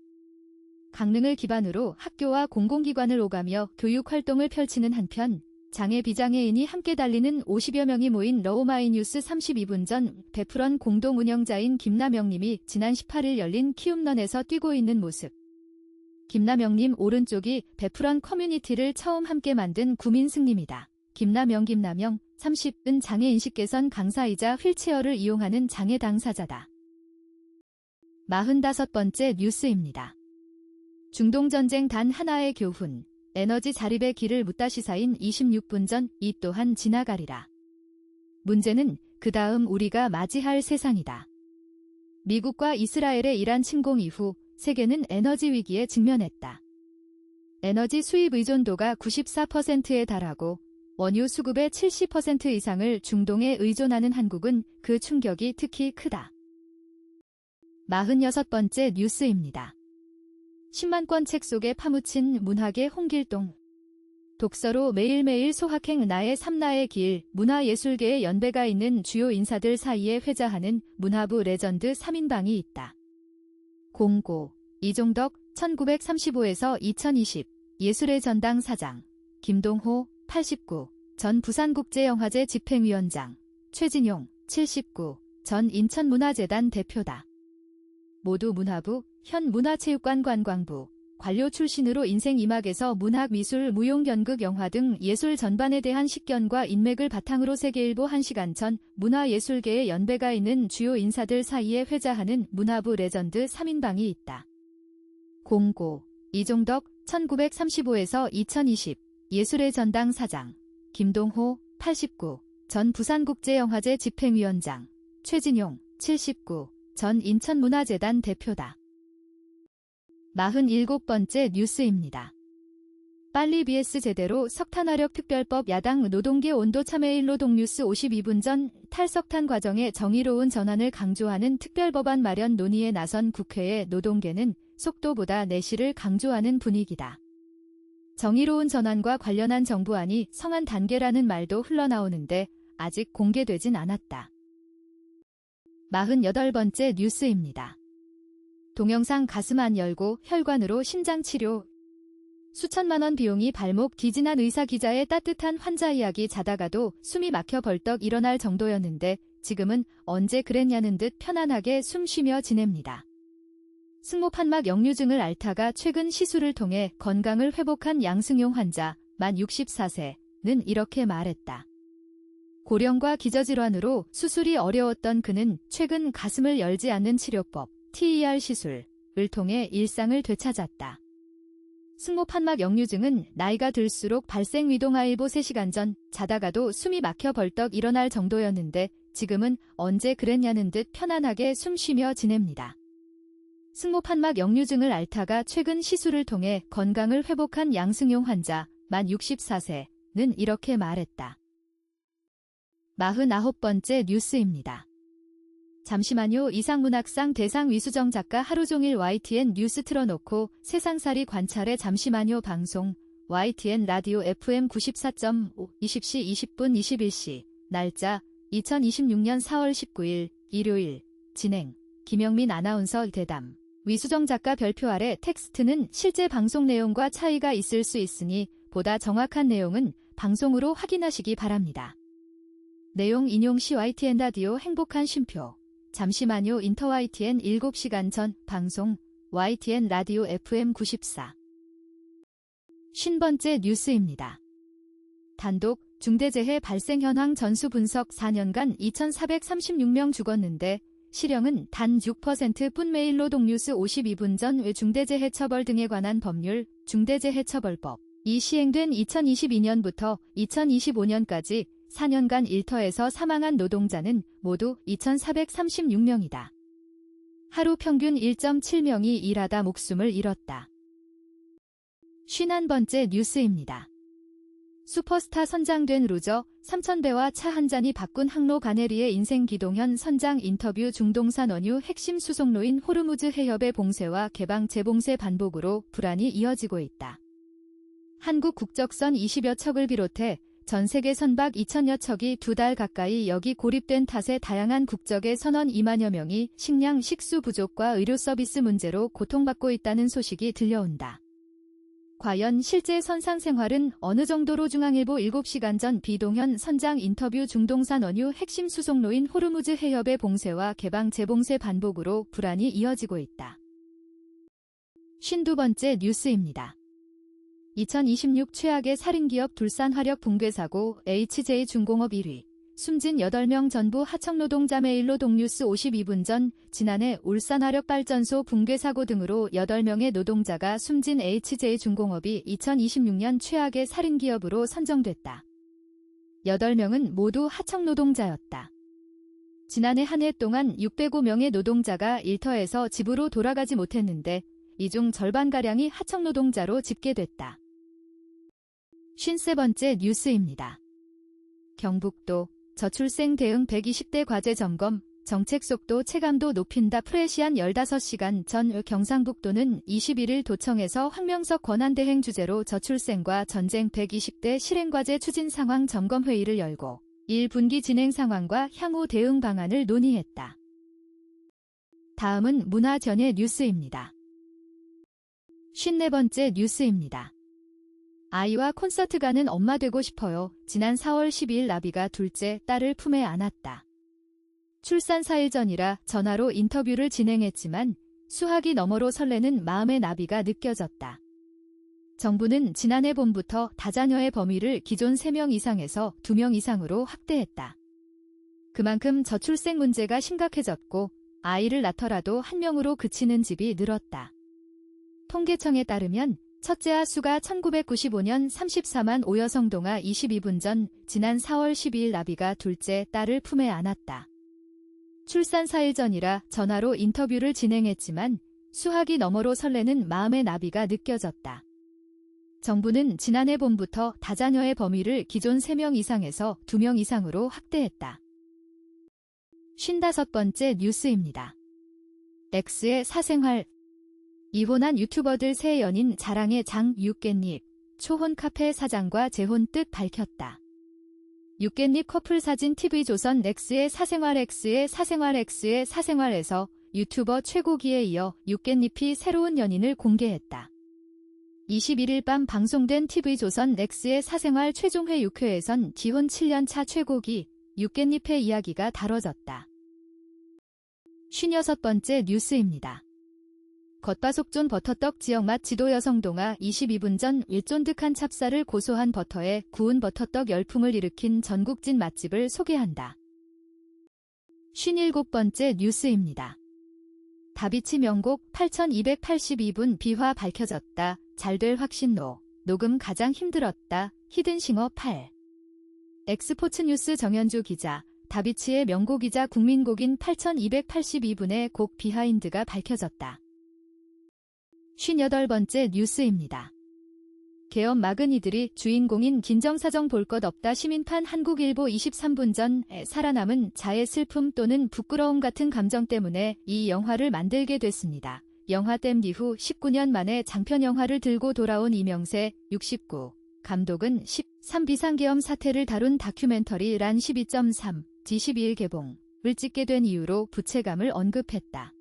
강릉을 기반으로 학교와 공공기관을 오가며 교육활동을 펼치는 한편 장애 비장애인이 함께 달리는 50여 명이 모인 러오마이뉴스 32분 전 베프런 공동 운영자인 김남영님이 지난 18일 열린 키움런에서 뛰고 있는 모습. 김남영님 오른쪽이 베프런 커뮤니티를 처음 함께 만든 구민승님이다. 김남영 30은 장애인식 개선 강사이자 휠체어를 이용하는 장애 당사자다. 45번째 뉴스입니다. 중동전쟁 단 하나의 교훈, 에너지 자립의 길을 묻다 시사인 26분 전 이 또한 지나가리라. 문제는 그 다음 우리가 맞이할 세상이다. 미국과 이스라엘의 이란 침공 이후 세계는 에너지 위기에 직면했다. 에너지 수입 의존도가 94%에 달하고 원유 수급의 70% 이상을 중동에 의존하는 한국은 그 충격이 특히 크다. 46번째 뉴스입니다. 10만권 책 속에 파묻힌 문학의 홍길동. 독서로 매일매일 소확행 나의 삼나의 길, 문화예술계의 연배가 있는 주요 인사들 사이에 회자하는 문화부 레전드 3인방이 있다. 공고, 이종덕 1935에서 2020, 예술의 전당 사장, 김동호 89, 전 부산국제영화제 집행위원장, 최진용 79, 전 인천문화재단 대표다. 모두 문화부, 현 문화체육관 관광부, 관료 출신으로 인생 이막에서 문학, 미술, 무용, 연극, 영화 등 예술 전반에 대한 식견과 인맥을 바탕으로 세계일보 1시간 전 문화예술계의 연배가 있는 주요 인사들 사이에 회자하는 문화부 레전드 3인방이 있다. 공고, 이종덕 1935에서 2020, 예술의 전당 사장, 김동호 89, 전 부산국제영화제 집행위원장, 최진용 79, 전 인천문화재단 대표다. 47번째 뉴스입니다. 빨리 BS 제대로 석탄화력 특별법 야당 노동계 온도 참여일노동 뉴스 52분 전 탈석탄 과정의 정의로운 전환을 강조하는 특별법안 마련 논의에 나선 국회의 노동계는 속도보다 내실을 강조하는 분위기다. 정의로운 전환과 관련한 정부안이 성안 단계라는 말도 흘러나오는데 아직 공개되진 않았다. 48번째 뉴스입니다. 동영상 가슴 안 열고 혈관으로 심장치료. 수천만 원 비용이 발목 뒤진한 의사 기자의 따뜻한 환자 이야기 자다가도 숨이 막혀 벌떡 일어날 정도였는데 지금은 언제 그랬냐는 듯 편안하게 숨 쉬며 지냅니다. 승모판막 역류증을 앓다가 최근 시술을 통해 건강을 회복한 양승용 환자 만 64세는 이렇게 말했다. 고령과 기저질환으로 수술이 어려웠던 그는 최근 가슴을 열지 않는 치료법 TER 시술을 통해 일상을 되찾았다. 승모판막 역류증은 나이가 들수록 발생 위동하일보 3시간 전 자다가도 숨이 막혀 벌떡 일어날 정도였는데 지금은 언제 그랬냐는 듯 편안하게 숨 쉬며 지냅니다. 승모판막 역류증을 앓다가 최근 시술을 통해 건강을 회복한 양승용 환자 만 64세는 이렇게 말했다. 49번째 뉴스입니다. 잠시만요. 이상문학상 대상 위수정 작가 하루종일 YTN 뉴스 틀어놓고 세상살이 관찰해 잠시만요. 방송 YTN 라디오 FM 94.5 20시 20분 21시 날짜 2026년 4월 19일 일요일 진행 김영민 아나운서 대담 위수정 작가 별표 아래 텍스트는 실제 방송 내용과 차이가 있을 수 있으니 보다 정확한 내용은 방송으로 확인하시기 바랍니다. 내용 인용 시 YTN 라디오 행복한 쉼표 잠시만요 인터 YTN 7시간 전 방송 YTN 라디오 FM 94 50번째 뉴스입니다. 단독 중대재해 발생 현황 전수 분석 4년간 2,436명 죽었는데 실형은 단 6%뿐 매일 노동뉴스 52분 전 중대재해 처벌 등에 관한 법률 중대재해처벌법 이 시행된 2022년부터 2025년까지 4년간 일터에서 사망한 노동자는 모두 2,436명이다. 하루 평균 1.7명이 일하다 목숨을 잃었다. 51번째 뉴스입니다. 슈퍼스타 선장된 루저 3,000배와 차 한 잔이 바꾼 항로 가네리의 인생 기동현 선장 인터뷰 중동산 원유 핵심 수송로인 호르무즈 해협의 봉쇄와 개방 재봉쇄 반복으로 불안이 이어지고 있다. 한국 국적선 20여 척을 비롯해 전 세계 선박 2,000여 척이 2달 가까이 여기 고립된 탓에 다양한 국적의 선원 2만여 명이 식량, 식수 부족과 의료 서비스 문제로 고통받고 있다는 소식이 들려온다. 과연 실제 선상 생활은 어느 정도로 중앙일보 7시간 전 비동현 선장 인터뷰 중동산 원유 핵심 수송로인 호르무즈 해협의 봉쇄와 개방 재봉쇄 반복으로 불안이 이어지고 있다. 52번째 뉴스입니다. 2026 최악의 살인기업 둘산화력 붕괴 사고 HJ중공업 1위 숨진 8명 전부 하청 노동자 매일노동뉴스 52분 전 지난해 울산화력발전소 붕괴 사고 등으로 8명의 노동자가 숨진 HJ중공업이 2026년 최악의 살인기업으로 선정됐다. 8명은 모두 하청 노동자였다. 지난해 한 해 동안 605명의 노동자가 일터에서 집으로 돌아가지 못했는데 이 중 절반가량이 하청 노동자로 집계됐다. 53번째 뉴스입니다. 경북도 저출생 대응 120대 과제 점검, 정책 속도 체감도 높인다. 프레시안 15시간 전 경상북도는 21일 도청에서 황명석 권한대행 주재로 저출생과 전쟁 120대 실행과제 추진 상황 점검회의를 열고 1분기 진행 상황과 향후 대응 방안을 논의했다. 다음은 문화전예 뉴스입니다. 54번째 뉴스입니다. 아이와 콘서트 가는 엄마 되고 싶어요. 지난 4월 12일 나비가 둘째 딸을 품에 안았다. 출산 4일 전이라 전화로 인터뷰를 진행했지만 수학이 너머로 설레는 마음의 나비가 느껴졌다. 정부는 지난해 봄부터 다자녀의 범위를 기존 3명 이상에서 2명 이상으로 확대했다. 그만큼 저출생 문제가 심각해졌고 아이를 낳더라도 1명으로 그치는 집이 늘었다. 통계청에 따르면 첫째아 수가 1995년 34만 5여성 동아 22분 전 지난 4월 12일 나비가 둘째 딸을 품에 안았다. 출산 4일 전이라 전화로 인터뷰를 진행했지만 수학이 너머로 설레는 마음의 나비가 느껴졌다. 정부는 지난해 봄부터 다자녀의 범위를 기존 3명 이상에서 2명 이상으로 확대했다. 55번째 뉴스입니다. X의 사생활 이혼한 유튜버들 새 연인 자랑의 장 육깻잎 초혼 카페 사장과 재혼 뜻 밝혔다. 육깻잎 커플 사진 TV조선 X의 사생활 X의 사생활 X의 사생활에서 유튜버 최고기에 이어 육깻잎이 새로운 연인을 공개했다. 21일 밤 방송된 TV조선 X의 사생활 최종회 6회에선 기혼 7년차 최고기 육깻잎의 이야기가 다뤄졌다. 56번째 뉴스입니다. 겉바속존 버터떡 지역맛 지도 여성동아 22분 전 일쫀득한 찹쌀을 고소한 버터에 구운 버터떡 열풍을 일으킨 전국진 맛집을 소개한다. 57번째 뉴스입니다. 다비치 명곡 8282분 비화 밝혀졌다. 잘될 확신로. 녹음 가장 힘들었다. 히든싱어 8. 엑스포츠뉴스 정현주 기자. 다비치의 명곡이자 국민곡인 8282분의 곡 비하인드가 밝혀졌다. 58번째 뉴스입니다. 계엄 막은 이들이 주인공인 긴정사정 볼 것 없다. 시민판 한국일보 23분 전 살아남은 자의 슬픔 또는 부끄러움 같은 감정 때문에 이 영화를 만들게 됐습니다. 영화 댐 이후 19년 만에 장편 영화를 들고 돌아온 이명세 69. 감독은 13 비상계엄 사태를 다룬 다큐멘터리 란 12.3 G12일 개봉을 찍게 된 이유로 부채감을 언급했다.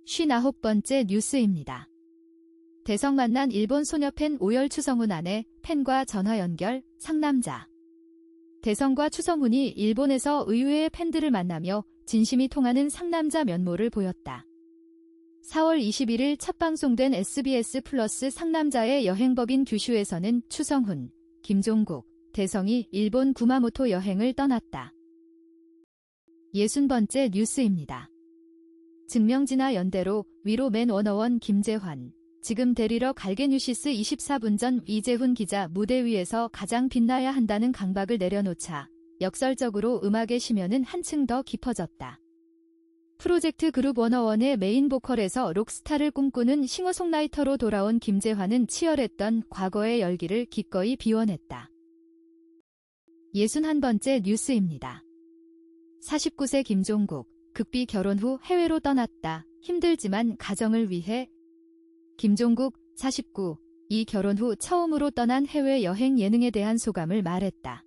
59번째 뉴스입니다. 대성 만난 일본 소녀 팬 오열 추성훈 아내 팬과 전화 연결 상남자. 대성과 추성훈이 일본에서 의외의 팬들을 만나며 진심이 통하는 상남자 면모를 보였다. 4월 21일 첫 방송된 SBS 플러스 상남자의 여행법인 규슈에서는 추성훈, 김종국, 대성이 일본 구마모토 여행을 떠났다. 60번째 뉴스입니다. 증명지나 연대로 위로 맨 워너원 김재환, 지금 데리러 갈게 뉴시스 24분 전 이재훈 기자 무대 위에서 가장 빛나야 한다는 강박을 내려놓자 역설적으로 음악의 심연은 한층 더 깊어졌다. 프로젝트 그룹 워너원의 메인 보컬에서 록스타를 꿈꾸는 싱어송라이터로 돌아온 김재환은 치열했던 과거의 열기를 기꺼이 비워냈다. 61번째 뉴스입니다. 49세 김종국, 극비 결혼 후 해외로 떠났다. 힘들지만 가정을 위해. 김종국, 49, 이 결혼 후 처음으로 떠난 해외여행 예능에 대한 소감을 말했다.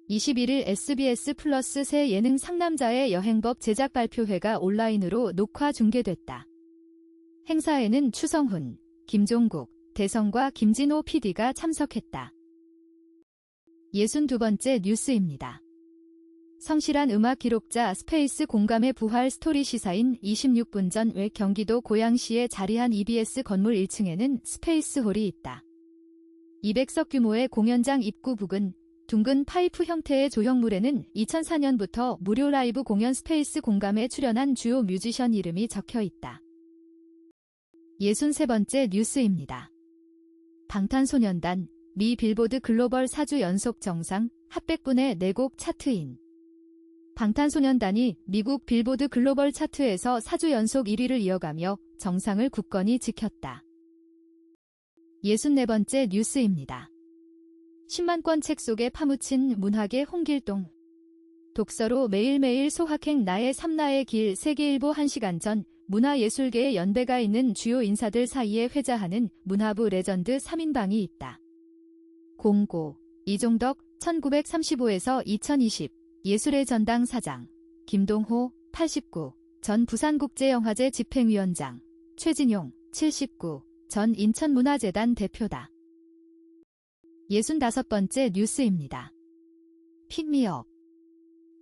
21일 SBS 플러스 새 예능 상남자의 여행법 제작 발표회가 온라인으로 녹화 중계됐다. 행사에는 추성훈, 김종국, 대성과 김진호 PD가 참석했다. 62번째 뉴스입니다. 성실한 음악 기록자 스페이스 공감의 부활 스토리 시사인 26분 전 외 경기도 고양시에 자리한 EBS 건물 1층에는 스페이스 홀이 있다. 200석 규모의 공연장 입구 부근, 둥근 파이프 형태의 조형물에는 2004년부터 무료 라이브 공연 스페이스 공감에 출연한 주요 뮤지션 이름이 적혀 있다. 63번째 뉴스입니다. 방탄소년단, 미 빌보드 글로벌 4주 연속 정상, 핫100분의 4곡 차트인. 방탄소년단이 미국 빌보드 글로벌 차트에서 4주 연속 1위를 이어가며 정상을 굳건히 지켰다. 64번째 뉴스입니다. 10만권 책 속에 파묻힌 문학의 홍길동. 독서로 매일매일 소확행 나의 삼나의 길 세계일보 1시간 전 문화예술계의 연배가 있는 주요 인사들 사이에 회자하는 문화부 레전드 3인방이 있다. 공고, 이종덕 1935에서 2020 예술의 전당 사장, 김동호 89 전 부산국제영화제 집행위원장, 최진용 79 전 인천문화재단 대표다. 65번째 뉴스입니다. 픽미업.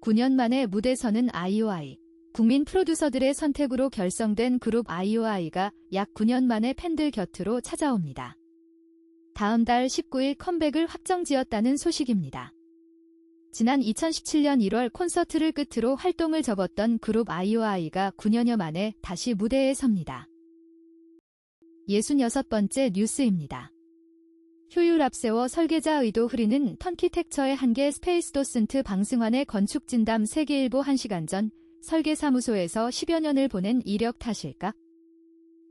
9년 만에 무대 서는 아이오아이. 국민 프로듀서들의 선택으로 결성된 그룹 아이오아이가 약 9년 만에 팬들 곁으로 찾아옵니다. 다음 달 19일 컴백을 확정지었다는 소식입니다. 지난 2017년 1월 콘서트를 끝으로 활동을 접었던 그룹 아이오아이가 9년여 만에 다시 무대에 섭니다. 66번째 뉴스입니다. 효율 앞세워 설계자 의도 흐리는 턴키텍처의 한계 스페이스 도슨트 방승환의 건축진담 세계일보 1시간 전 설계사무소에서 10여 년을 보낸 이력 탓일까?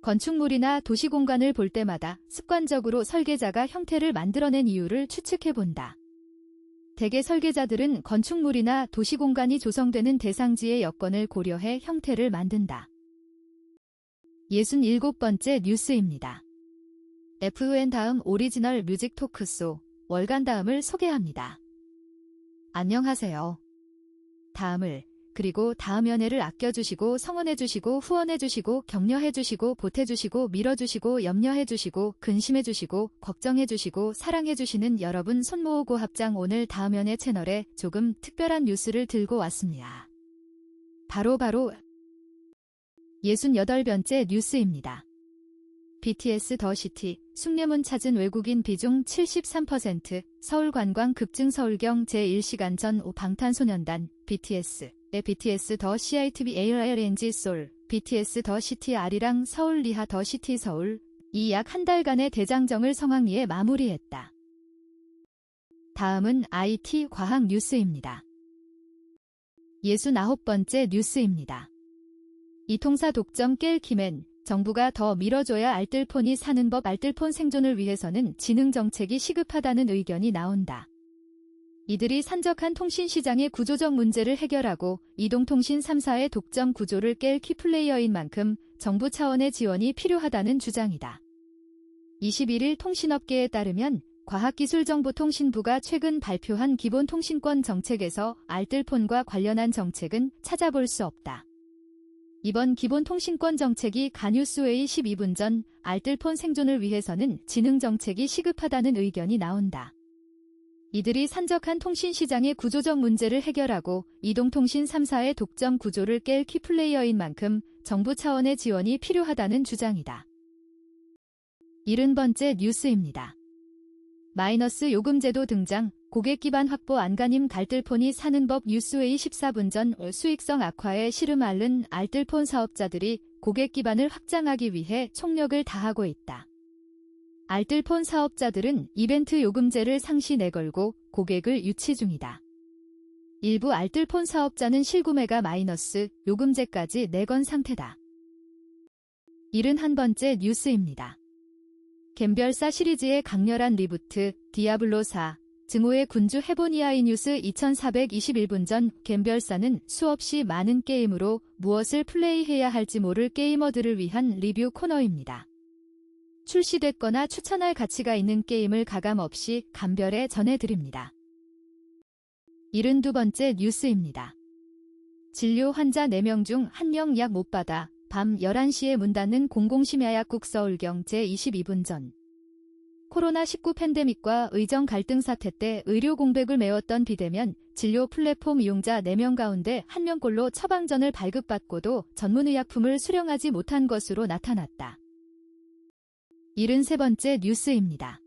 건축물이나 도시공간을 볼 때마다 습관적으로 설계자가 형태를 만들어낸 이유를 추측해본다. 대개 설계자들은 건축물이나 도시공간이 조성되는 대상지의 여건을 고려해 형태를 만든다. 67번째 뉴스입니다. FN 다음 오리지널 뮤직 토크쇼 월간 다음을 소개합니다. 안녕하세요. 다음을 그리고 다음 연애를 아껴주시고 성원해주시고 후원해주시고 격려해주시고 보태주시고 밀어주시고 염려해주시고 근심해주시고 걱정해주시고 사랑해주시는 여러분 손 모으고 합장 오늘 다음 연애 채널에 조금 특별한 뉴스를 들고 왔습니다. 바로 68번째 뉴스입니다. BTS 더 시티, 숭례문 찾은 외국인 비중 73%, 서울관광 급증 서울경 제1시간 전 방탄소년단, BTS 더 CITV ARNG 솔, BTS 더 시티 아리랑 서울 리하 더 시티 서울, 이 약 한 달간의 대장정을 성황리에 마무리했다. 다음은 IT 과학 뉴스입니다. 69번째 뉴스입니다. 이통사 독점 깰 키맨, 정부가 더 밀어줘야 알뜰폰이 사는 법 알뜰폰 생존을 위해서는 지능정책이 시급하다는 의견이 나온다. 이들이 산적한 통신시장의 구조적 문제를 해결하고 이동통신 3사의 독점 구조를 깰 키플레이어인 만큼 정부 차원의 지원이 필요하다는 주장이다. 21일 통신업계에 따르면 과학기술정보통신부가 최근 발표한 기본통신권 정책에서 알뜰폰과 관련한 정책은 찾아볼 수 없다. 이번 기본통신권 정책이 가뉴스웨이 12분 전 알뜰폰 생존을 위해서는 지능정책이 시급하다는 의견이 나온다. 이들이 산적한 통신시장의 구조적 문제를 해결하고 이동통신 3사의 독점 구조를 깰 키플레이어인 만큼 정부 차원의 지원이 필요하다는 주장이다. 70번째 뉴스입니다. 마이너스 요금제도 등장, 고객 기반 확보 안간힘 알뜰폰이 사는 법 뉴스웨이 14분 전 수익성 악화에 시름 앓는 알뜰폰 사업자들이 고객 기반을 확장하기 위해 총력을 다하고 있다. 알뜰폰 사업자들은 이벤트 요금제를 상시 내걸고 고객을 유치 중이다. 일부 알뜰폰 사업자는 실구매가 마이너스 요금제까지 내건 상태다. 71번째 뉴스입니다. 갬별사 시리즈의 강렬한 리부트, 디아블로 4, 증오의 군주 헤보니아이 뉴스 2421분 전 갬별사는 수없이 많은 게임으로 무엇을 플레이해야 할지 모를 게이머들을 위한 리뷰 코너입니다. 출시됐거나 추천할 가치가 있는 게임을 가감없이 감별해 전해드립니다. 72번째 뉴스입니다. 진료 환자 4명 중 1명 약 못 받아 밤 11시에 문 닫는 공공심야약국 서울경 제22분 전. 코로나19 팬데믹과 의정 갈등 사태 때 의료 공백을 메웠던 비대면 진료 플랫폼 이용자 4명 가운데 1명꼴로 처방전을 발급받고도 전문의약품을 수령하지 못한 것으로 나타났다. 73번째 뉴스입니다.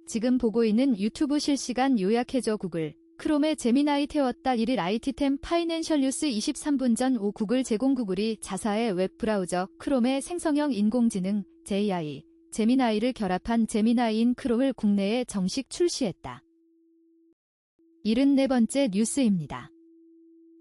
지금 보고 있는 유튜브 실시간 요약해줘 구글. 크롬에 제미나이 태웠다 1일 IT템 파이낸셜 뉴스 23분 전 오 구글 제공 구글이 자사의 웹브라우저 크롬의 생성형 인공지능 AI, 제미나이를 결합한 제미나이인 크롬을 국내에 정식 출시했다. 74번째 뉴스입니다.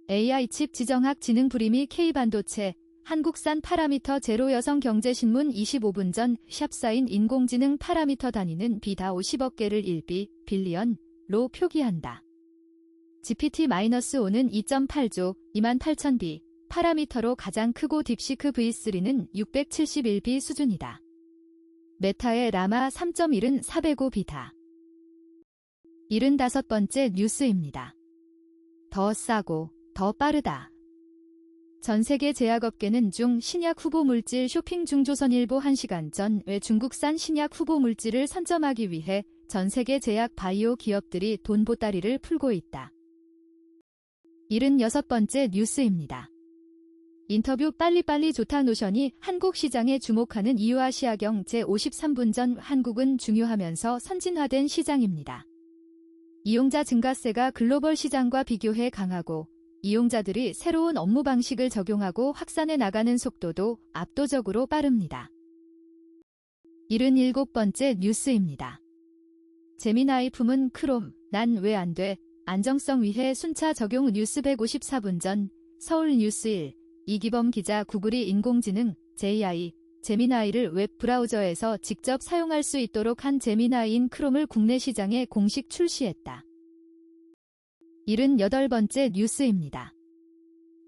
AI칩 지정학 지능 불임이 K반도체, 한국산 파라미터 제로 여성경제신문 25분 전 샵사인 인공지능 파라미터 단위는 비다 50억 개를 1비, 빌리언로 표기한다. GPT-5는 2.8조, 28,000비, 파라미터로 가장 크고 딥시크 V3는 671비 수준이다. 메타의 라마 3.1은 405비다. 75번째 뉴스입니다. 더 싸고, 더 빠르다. 전세계 제약업계는 중 신약 후보 물질 쇼핑 중 조선일보 1시간 전 왜 중국산 신약 후보 물질을 선점하기 위해 전세계 제약 바이오 기업들이 돈 보따리를 풀고 있다. 76번째 뉴스입니다. 인터뷰 빨리빨리 좋다 노션이 한국 시장에 주목하는 이유 아시아경 제53분 전 한국은 중요하면서 선진화된 시장입니다. 이용자 증가세가 글로벌 시장과 비교해 강하고 이용자들이 새로운 업무 방식을 적용하고 확산해 나가는 속도도 압도적으로 빠릅니다. 77번째 뉴스입니다. 제미나이 품은 크롬, 난 왜 안 돼? 안정성 위해 순차 적용 뉴스 154분 전 서울뉴스 1, 이기범 기자 구글이 인공지능 AI, 제미나이를 웹 브라우저에서 직접 사용할 수 있도록 한 제미나이인 크롬을 국내 시장에 공식 출시했다. 78번째 뉴스입니다.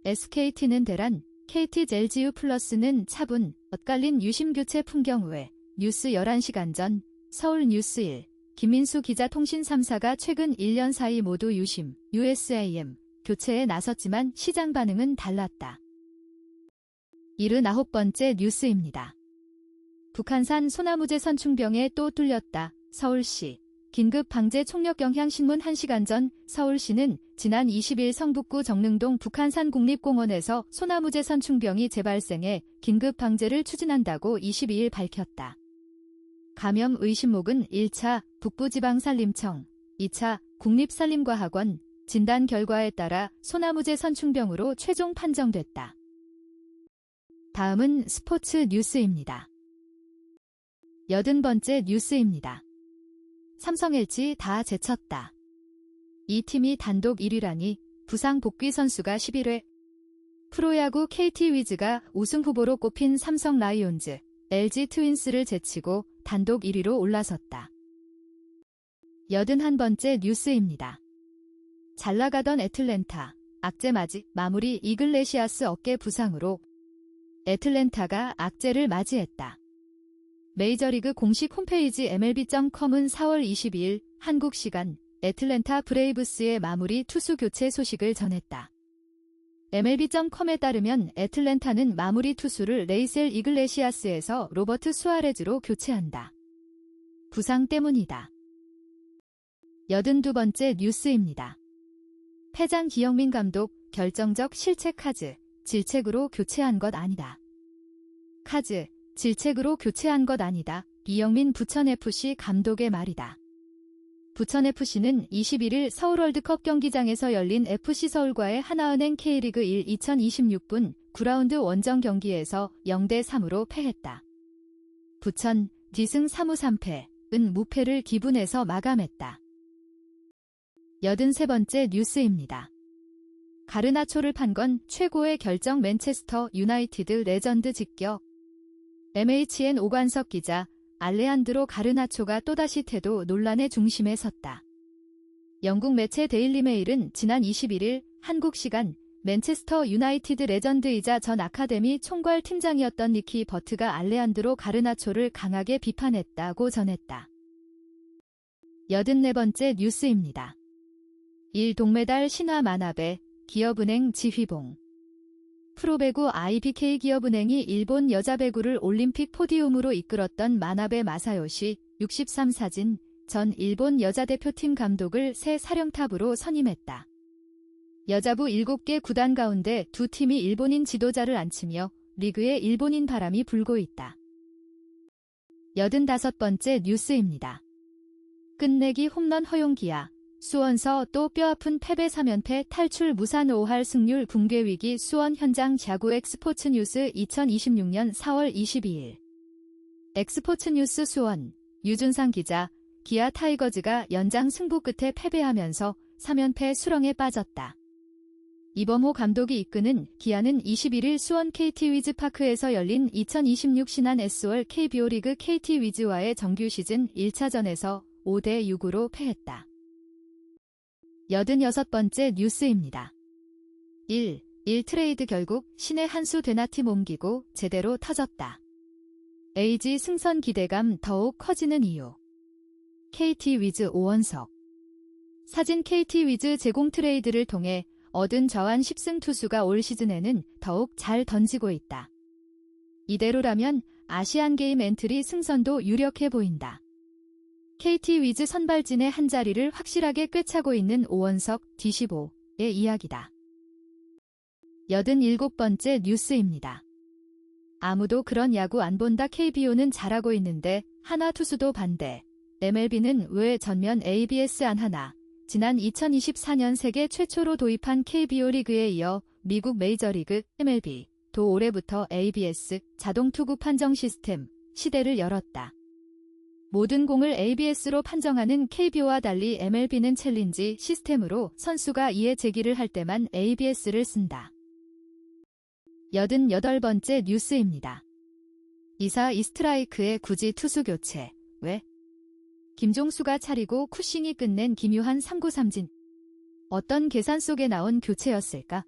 SKT는 대란, KT젤지유 플러스는 차분, 엇갈린 유심교체 풍경 외 뉴스 11시간 전 서울뉴스 1, 김민수 기자 통신 3사가 최근 1년 사이 모두 유심, USAM, 교체에 나섰지만 시장 반응은 달랐다. 79번째 뉴스입니다. 북한산 소나무제 선충병에 또 뚫렸다. 서울시. 긴급 방제 총력 영향 신문 1시간 전 서울시는 지난 20일 성북구 정릉동 북한산 국립공원에서 소나무제 선충병이 재발생해 긴급 방제를 추진한다고 22일 밝혔다. 감염 의심목은 1차 북부지방산림청, 2차 국립산림과학원 진단 결과에 따라 소나무제 선충병으로 최종 판정됐다. 다음은 스포츠 뉴스입니다. 80번째 뉴스입니다. 삼성 LG 다 제쳤다. 이 팀이 단독 1위라니 부상 복귀 선수가 11회 프로야구 KT 위즈가 우승 후보로 꼽힌 삼성 라이온즈, LG 트윈스를 제치고 단독 1위로 올라섰다. 81번째 뉴스입니다. 잘 나가던 애틀랜타, 악재 맞이 마무리 이글레시아스 어깨 부상으로 애틀랜타가 악재를 맞이했다. 메이저리그 공식 홈페이지 MLB.com은 4월 22일 한국 시간 애틀랜타 브레이브스의 마무리 투수 교체 소식을 전했다. MLB.com에 따르면 애틀랜타는 마무리 투수를 레이셀 이글레시아스에서 로버트 수아레즈로 교체한다. 부상 때문이다. 82번째 뉴스입니다. 패장 기영민 감독 결정적 실책 카즈, 질책으로 교체한 것 아니다. 카즈, 질책으로 교체한 것 아니다. 이영민 부천FC 감독의 말이다. 부천FC는 21일 서울 월드컵 경기장에서 열린 FC서울과의 하나은행 K리그 1 2026분 9라운드 원정 경기에서 0대3으로 패했다. 부천, D승 3무 3패은 무패를 기분해서 마감했다. 83번째 뉴스입니다. 가르나초를 판 건 최고의 결정 맨체스터 유나이티드 레전드 직격. MHN 오관석 기자, 알레한드로 가르나초가 또다시 태도 논란의 중심에 섰다. 영국 매체 데일리 메일은 지난 21일 한국 시간 맨체스터 유나이티드 레전드이자 전 아카데미 총괄 팀장이었던 니키 버트가 알레한드로 가르나초를 강하게 비판했다고 전했다. 84번째 뉴스입니다. 1 동메달 신화 만화배, 기업은행 지휘봉. 프로배구 IBK 기업은행이 일본 여자 배구를 올림픽 포디움으로 이끌었던 마나베 마사요시 63 사진 전 일본 여자대표팀 감독을 새 사령탑으로 선임했다. 여자부 7개 구단 가운데 두 팀이 일본인 지도자를 앉히며 리그에 일본인 바람이 불고 있다. 85번째 뉴스입니다. 끝내기 홈런 허용기야. 수원서 또 뼈아픈 패배 3연패 탈출 무산 5할 승률 붕괴 위기 수원 현장 야구 엑스포츠뉴스 2026년 4월 22일. 엑스포츠뉴스 수원, 유준상 기자, 기아 타이거즈가 연장 승부 끝에 패배하면서 3연패 수렁에 빠졌다. 이범호 감독이 이끄는 기아는 21일 수원 KT 위즈파크에서 열린 2026 신한 SOL KBO 리그 KT 위즈와의 정규 시즌 1차전에서 5대6으로 패했다. 86번째 뉴스입니다. 1 트레이드 결국 신의 한수 되나팀 옮기고 제대로 터졌다. AG 승선 기대감 더욱 커지는 이유. KT 위즈 오원석. 사진 KT 위즈 제공 트레이드를 통해 얻은 좌완 10승 투수가 올 시즌에는 더욱 잘 던지고 있다. 이대로라면 아시안게임 엔트리 승선도 유력해 보인다. KT 위즈 선발진의 한 자리를 확실하게 꿰차고 있는 오원석 D15의 이야기다. 87번째 뉴스입니다. 아무도 그런 야구 안 본다. KBO는 잘하고 있는데 하나 투수도 반대. MLB는 왜 전면 ABS 안 하나. 지난 2024년 세계 최초로 도입한 KBO 리그에 이어 미국 메이저리그 MLB도 올해부터 ABS 자동 투구 판정 시스템 시대를 열었다. 모든 공을 ABS로 판정하는 KBO와 달리 MLB는 챌린지 시스템으로 선수가 이에 제기를 할 때만 ABS를 쓴다. 88번째 뉴스입니다. 2사 2스트라이크에 굳이 투수 교체. 왜? 김종수가 차리고 쿠싱이 끝낸 김유한 3구 삼진. 어떤 계산 속에 나온 교체였을까?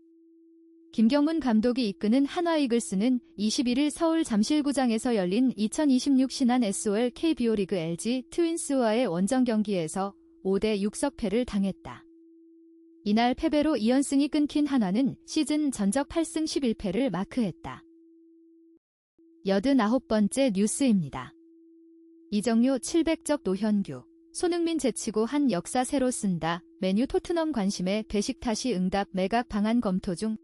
김경문 감독이 이끄는 한화 이글스는 21일 서울 잠실구장에서 열린 2026 신한 SOL KBO 리그 LG 트윈스와의 원정 경기에서 5대6 패를 당했다. 이날 패배로 2연승이 끊긴 한화는 시즌 전적 8승 11패를 마크했다. 89번째 뉴스입니다. 이정효 700적 노현규, 손흥민 제치고 한 역사 새로 쓴다. 메뉴 토트넘 관심에 베식타시 응답 매각 방안 검토 중.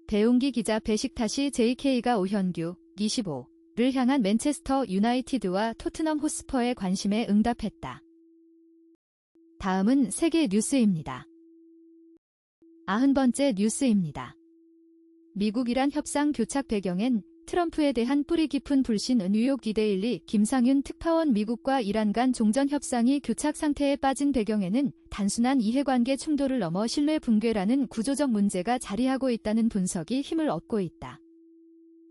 배웅기 기자 베식타시 JK가 오현규, 25를 향한 맨체스터 유나이티드와 토트넘 호스퍼의 관심에 응답했다. 다음은 세계 뉴스입니다. 90번째 뉴스입니다. 미국-이란 협상 교착 배경엔 트럼프에 대한 뿌리 깊은 불신. 뉴욕 디데일리 김상윤 특파원. 미국과 이란 간 종전 협상이 교착 상태에 빠진 배경에는 단순한 이해관계 충돌을 넘어 신뢰 붕괴라는 구조적 문제가 자리하고 있다는 분석이 힘을 얻고 있다.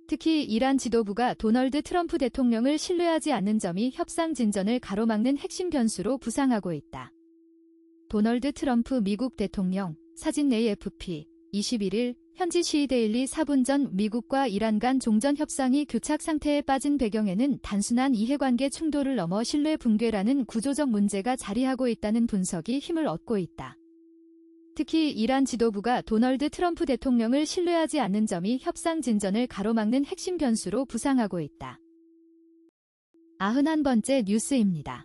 특히 이란 지도부가 도널드 트럼프 대통령을 신뢰하지 않는 점이 협상 진전을 가로막는 핵심 변수로 부상하고 있다. 도널드 트럼프 미국 대통령, 사진 AFP, 21일 현지 시 데일리 4분 전 미국과 이란 간 종전 협상이 교착 상태에 빠진 배경에는 단순한 이해관계 충돌을 넘어 신뢰 붕괴라는 구조적 문제가 자리하고 있다는 분석이 힘을 얻고 있다. 특히 이란 지도부가 도널드 트럼프 대통령을 신뢰하지 않는 점이 협상 진전을 가로막는 핵심 변수로 부상하고 있다. 91번째 뉴스입니다.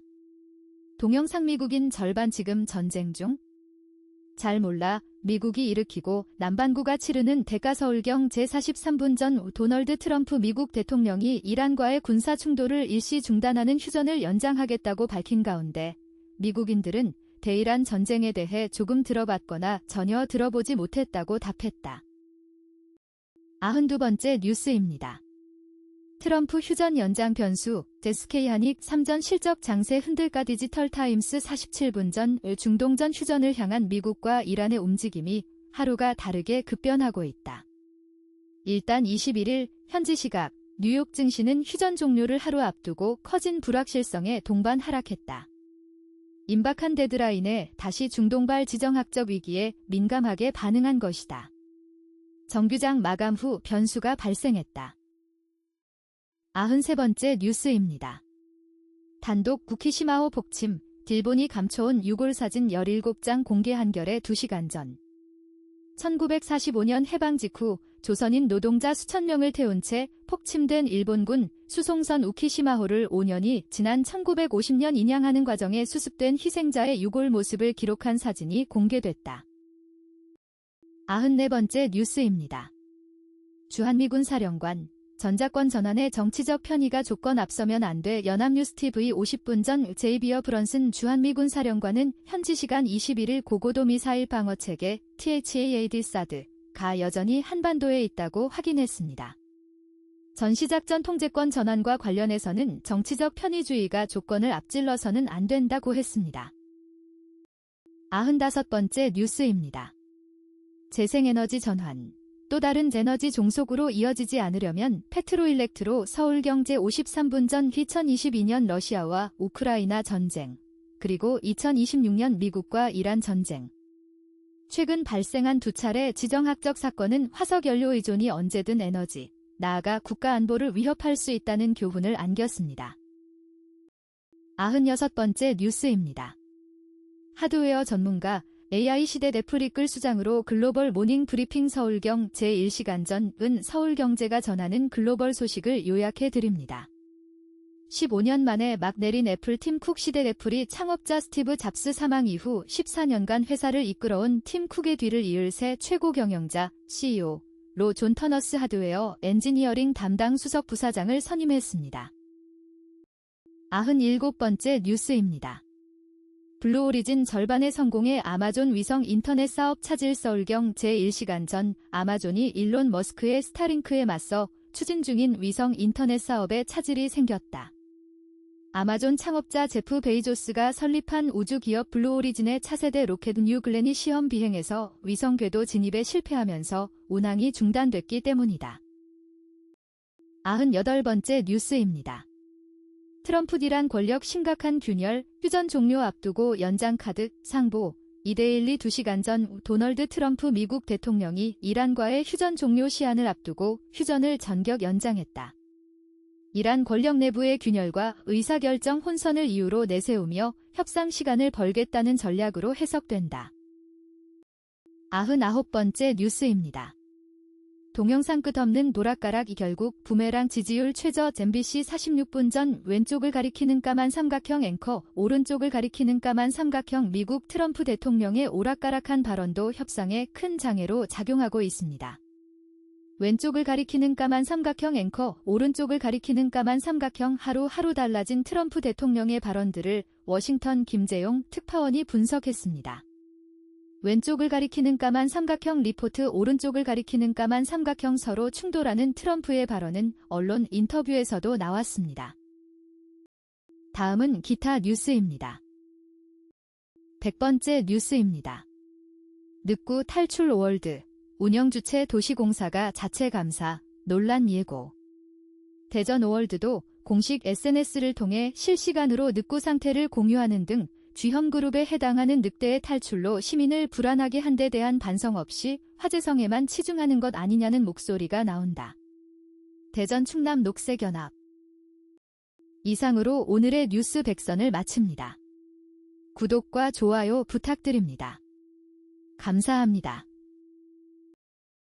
동영상 미국인 절반 지금 전쟁 중? 잘 몰라. 미국이 일으키고 남반구가 치르는 대가서울경 제43분 전 도널드 트럼프 미국 대통령이 이란과의 군사 충돌을 일시 중단하는 휴전을 연장하겠다고 밝힌 가운데 미국인들은 대이란 전쟁에 대해 조금 들어봤거나 전혀 들어보지 못했다고 답했다. 92번째 뉴스입니다. 트럼프 휴전 연장 변수, SK 한익 3전 실적 장세 흔들까 디지털타임스 47분 전 중동전 휴전을 향한 미국과 이란의 움직임이 하루가 다르게 급변하고 있다. 일단 21일 현지 시각 뉴욕 증시는 휴전 종료를 하루 앞두고 커진 불확실성에 동반 하락했다. 임박한 데드라인에 다시 중동발 지정학적 위기에 민감하게 반응한 것이다. 정규장 마감 후 변수가 발생했다. 93번째 뉴스입니다. 단독 후쿠시마호 폭침, 일본이 감춰온 유골 사진 17장 공개 한결에 2시간 전. 1945년 해방 직후 조선인 노동자 수천 명을 태운 채 폭침된 일본군 수송선 우키시마호를 5년이 지난 1950년 인양하는 과정에 수습된 희생자의 유골 모습을 기록한 사진이 공개됐다. 94번째 뉴스입니다. 주한미군 사령관 전자권 전환의 정치적 편의가 조건 앞서면 안 돼 연합뉴스TV 50분 전 제이비어 브런슨 주한미군 사령관은 현지 시간 21일 고고도 미사일 방어체계 THAAD 사드가 여전히 한반도에 있다고 확인했습니다. 전시작전 통제권 전환과 관련해서는 정치적 편의주의가 조건을 앞질러서는 안 된다고 했습니다. 95번째 뉴스입니다. 재생에너지 전환. 또 다른 에너지 종속으로 이어지지 않으려면 페트로일렉트로 서울경제 53분 전 2022년 러시아와 우크라이나 전쟁, 그리고 2026년 미국과 이란 전쟁. 최근 발생한 두 차례 지정학적 사건은 화석연료 의존이 언제든 에너지, 나아가 국가 안보를 위협할 수 있다는 교훈을 안겼습니다. 96번째 뉴스입니다. 하드웨어 전문가 AI 시대 넷플릭글 수장으로 글로벌 모닝 브리핑 서울경 제1시간 전은 서울경제가 전하는 글로벌 소식을 요약해 드립니다. 15년 만에 막 내린 애플 팀 쿡 시대 애플이 창업자 스티브 잡스 사망 이후 14년간 회사를 이끌어온 팀 쿡의 뒤를 이을 새 최고 경영자 CEO로 존 터너스 하드웨어 엔지니어링 담당 수석 부사장을 선임했습니다. 97번째 뉴스입니다. 블루오리진 절반의 성공에 아마존 위성 인터넷 사업 차질 서울경 제1시간 전 아마존이 일론 머스크의 스타링크에 맞서 추진 중인 위성 인터넷 사업에 차질이 생겼다. 아마존 창업자 제프 베이조스가 설립한 우주기업 블루오리진의 차세대 로켓 뉴글랜이 시험 비행에서 위성 궤도 진입에 실패하면서 운항이 중단됐기 때문이다. 98번째 뉴스입니다. 트럼프 이란 권력 심각한 균열, 휴전 종료 앞두고 연장 카드, 상보, 이데일리 2시간 전 도널드 트럼프 미국 대통령이 이란과의 휴전 종료 시한을 앞두고 휴전을 전격 연장했다. 이란 권력 내부의 균열과 의사결정 혼선을 이유로 내세우며 협상 시간을 벌겠다는 전략으로 해석된다. 99번째 뉴스입니다. 동영상 끝없는 노락가락이 결국 부메랑 지지율 최저 MBC 46분 전 왼쪽을 가리키는 까만 삼각형 앵커, 오른쪽을 가리키는 까만 삼각형 미국 트럼프 대통령의 오락가락한 발언도 협상에 큰 장애로 작용하고 있습니다. 왼쪽을 가리키는 까만 삼각형 앵커, 오른쪽을 가리키는 까만 삼각형 하루하루 달라진 트럼프 대통령의 발언들을 워싱턴 김재용 특파원이 분석했습니다. 왼쪽을 가리키는 까만 삼각형 리포트, 오른쪽을 가리키는 까만 삼각형 서로 충돌하는 트럼프의 발언은 언론 인터뷰에서도 나왔습니다. 다음은 기타 뉴스입니다. 100번째 뉴스입니다. 늑구 탈출 월드, 운영주체 도시공사가 자체 감사, 논란 예고. 대전 오월드도 공식 SNS를 통해 실시간으로 늑구 상태를 공유하는 등 G형그룹에 해당하는 늑대의 탈출로 시민을 불안하게 한 데 대한 반성 없이 화재성에만 치중하는 것 아니냐는 목소리가 나온다. 대전 충남 녹색연합. 이상으로 오늘의 뉴스 백선을 마칩니다. 구독과 좋아요 부탁드립니다. 감사합니다.